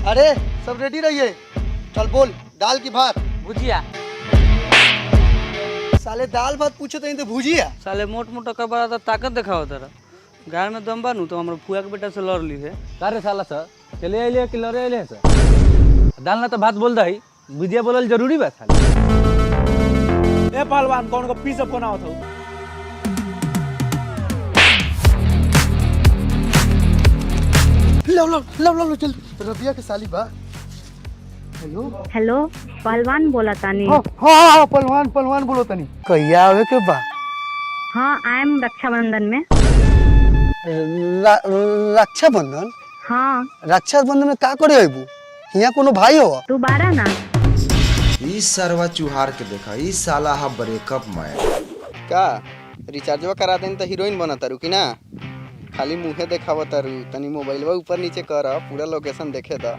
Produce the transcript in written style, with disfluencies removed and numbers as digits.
अरे सब रेडी रहिए। चल बोल, दाल की भात? भुजिया। साले दाल भात पूछे तो भुजिया? साले मोट मोटा का बड़ा तो ताकत दिखाओ तेरा। घर में दम बनू तो हमारे फुआ के बेटा से लड़ ली है। अरे साला सर चले आइले कि लड़े आइले सर? दाल ना तो भात बोल दही, भुजिया बोलल जरूरी बा साला। ए पहलवान कौन को पी सब कोना होतो? लो लो लो लो लो चल, रबिया के साली बा। हेलो हेलो, पहलवान बोला तानी। हाँ हाँ पहलवान पहलवान बोलो तनी। कहिया आवे के बा? हाँ, आयम रक्षाबंधन में। रक्षाबंधन? हाँ, रक्षाबंधन में का करे अबू? यहाँ कोनो भाई हो? तू बारा ना। इस सरवा चुहार के देखा, इस साला हा ब्रेकअप में का रिचार्जवा करा देन तो हीरोइन बना तारू कि ना? खाली मुंहे देखावा तारू, तनी मोबाइलवा ऊपर नीचे कर, पूरा लोकेशन देखे दा।